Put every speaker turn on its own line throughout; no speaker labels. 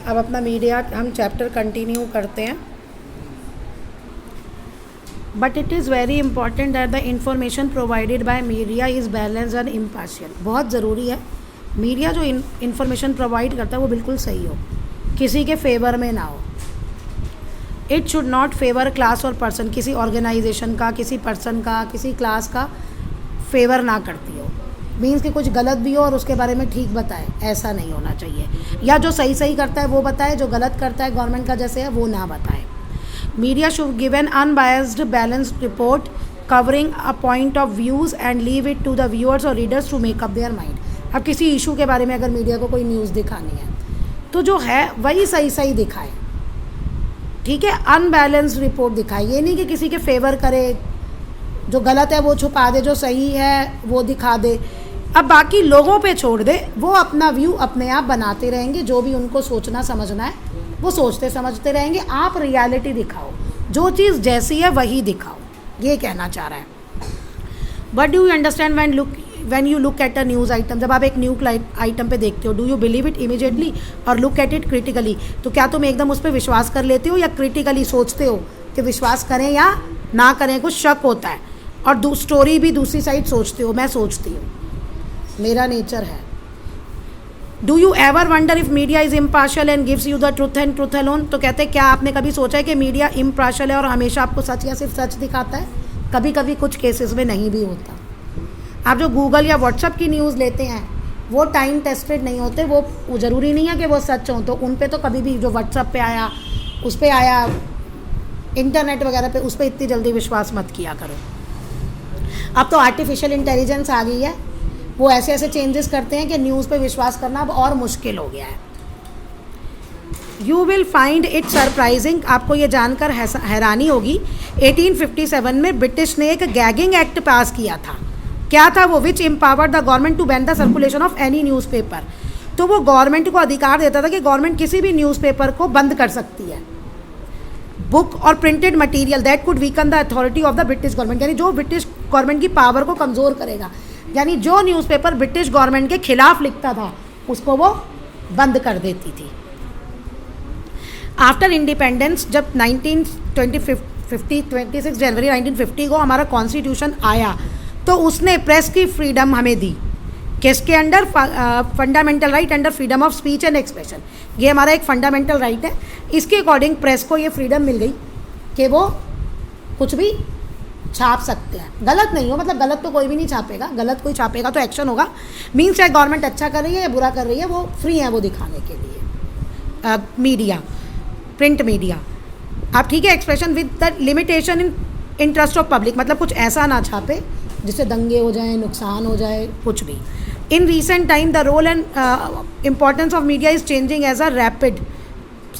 अब अपना मीडिया हम चैप्टर कंटिन्यू करते हैं. But it is very important that the information provided by media is balance and impartial. बहुत ज़रूरी है मीडिया जो इंफॉर्मेशन प्रोवाइड करता है वो बिल्कुल सही हो, किसी के फेवर में ना हो. It should not favour class और पर्सन. किसी ऑर्गेनाइजेशन का, किसी पर्सन का, किसी क्लास का फेवर ना करती हो. मीन्स कि कुछ गलत भी हो और उसके बारे में ठीक बताए, ऐसा नहीं होना चाहिए. या जो सही सही करता है वो बताए, जो गलत करता है गवर्नमेंट का जैसे है वो ना बताए. Media should give an unbiased balanced report covering a point of views and leave it to the viewers और readers to make up their mind. अब किसी इशू के बारे में अगर मीडिया को कोई न्यूज़ दिखानी है तो जो है वही सही सही दिखाए, ठीक है. अनबैलेंस्ड रिपोर्ट दिखाए, ये नहीं कि किसी के फेवर करे, जो गलत है वो छुपा दे, जो सही है वो दिखा दे. अब बाकी लोगों पे छोड़ दे, वो अपना व्यू अपने आप बनाते रहेंगे. जो भी उनको सोचना समझना है वो सोचते समझते रहेंगे. आप रियलिटी दिखाओ, जो चीज़ जैसी है वही दिखाओ, ये कहना चाह रहा है. But do you understand when you look at a news item. जब आप एक न्यूज़ आइटम पे देखते हो, do you believe it immediately और लुक एट इट क्रिटिकली. तो क्या तुम एकदम उस पर विश्वास कर लेते हो या क्रिटिकली सोचते हो कि विश्वास करें या ना करें. कुछ शक होता है और स्टोरी भी दूसरी साइड सोचते हो. मैं सोचती हूँ, मेरा नेचर है. Do you ever wonder if media is impartial and gives you the truth and truth alone. तो कहते हैं क्या आपने कभी सोचा है कि मीडिया इम्पार्शियल है और हमेशा आपको सच या सिर्फ सच दिखाता है. कभी कभी कुछ केसेस में नहीं भी होता. आप जो गूगल या व्हाट्सअप की न्यूज़ लेते हैं वो टाइम टेस्टेड नहीं होते. वो ज़रूरी नहीं है कि वो सच हों. तो उन पे तो कभी भी जो व्हाट्सअप पे आया, उस पर आया, इंटरनेट वगैरह पे, उस पर इतनी जल्दी विश्वास मत किया करो. अब तो आर्टिफिशियल इंटेलिजेंस आ गई है, वो ऐसे ऐसे चेंजेस करते हैं कि न्यूज़ पे विश्वास करना अब और मुश्किल हो गया है. You will find it surprising. आपको ये जानकर हैरानी होगी 1857 में ब्रिटिश ने एक गैगिंग एक्ट पास किया था. क्या था वो? Which empowered the government to ban the circulation of any newspaper. तो वो गवर्नमेंट को अधिकार देता था कि गवर्नमेंट किसी भी न्यूज़पेपर को बंद कर सकती है. बुक और printed material that could weaken the authority of the British government. यानी जो ब्रिटिश गवर्नमेंट की पावर को कमज़ोर करेगा, यानी जो न्यूज़पेपर ब्रिटिश गवर्नमेंट के खिलाफ लिखता था उसको वो बंद कर देती थी. आफ्टर इंडिपेंडेंस, जब 26 जनवरी 1950 को हमारा कॉन्स्टिट्यूशन आया तो उसने प्रेस की फ्रीडम हमें दी. किसके under? Fundamental right under freedom of speech and expression. ये हमारा एक फंडामेंटल राइट है. इसके अकॉर्डिंग प्रेस को ये फ्रीडम मिल गई कि वो कुछ भी छाप सकते हैं. गलत नहीं हो, मतलब गलत तो कोई भी नहीं छापेगा. गलत कोई छापेगा तो एक्शन होगा. मीन्स चाहे गवर्नमेंट अच्छा कर रही है या बुरा कर रही है, वो फ्री है वो दिखाने के लिए. मीडिया, प्रिंट मीडिया, आप ठीक है. Expression with the limitation in interest of public, मतलब कुछ ऐसा ना छापे जिससे दंगे हो जाए, नुकसान हो जाए, कुछ भी. In recent time the role and importance of media is changing as a rapid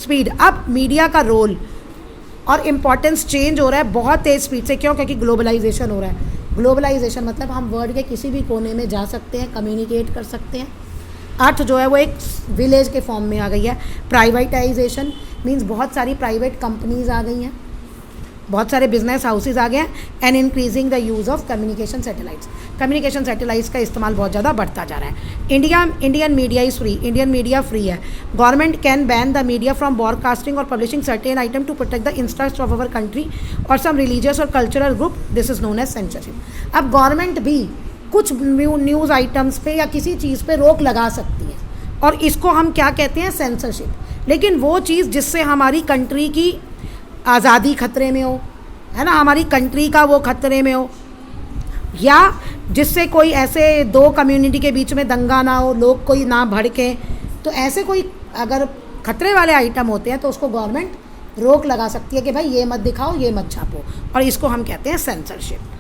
speed. अब मीडिया का रोल और इम्पॉर्टेंस चेंज हो रहा है बहुत तेज़ स्पीड से. क्यों? क्योंकि ग्लोबलाइजेशन हो रहा है. ग्लोबलाइजेशन मतलब हम वर्ल्ड के किसी भी कोने में जा सकते हैं, कम्युनिकेट कर सकते हैं. अर्थ जो है वो एक विलेज के फॉर्म में आ गई है. प्राइवेटाइजेशन मीन्स बहुत सारी प्राइवेट कंपनीज आ गई हैं, बहुत सारे बिजनेस हाउसेज आ गए हैं. And increasing the use of communication satellites. Communication satellites का इस्तेमाल बहुत ज़्यादा बढ़ता जा रहा है. Indian media is free. Indian media free है. Government can ban the media from broadcasting और publishing certain item to protect the interest of our country और सम रिलीजियस और cultural group. This is known as censorship. अब government भी कुछ news items पे या किसी चीज़ पे रोक लगा सकती है और इसको हम क्या कहते हैं? सेंसरशिप. लेकिन वो चीज़ जिससे हमारी कंट्री की आज़ादी खतरे में हो, है ना, हमारी कंट्री का वो खतरे में हो, या जिससे कोई ऐसे दो कम्युनिटी के बीच में दंगा ना हो, लोग कोई ना भड़कें, तो ऐसे कोई अगर खतरे वाले आइटम होते हैं तो उसको गवर्नमेंट रोक लगा सकती है कि भाई ये मत दिखाओ, ये मत छापो. और इसको हम कहते हैं सेंसरशिप.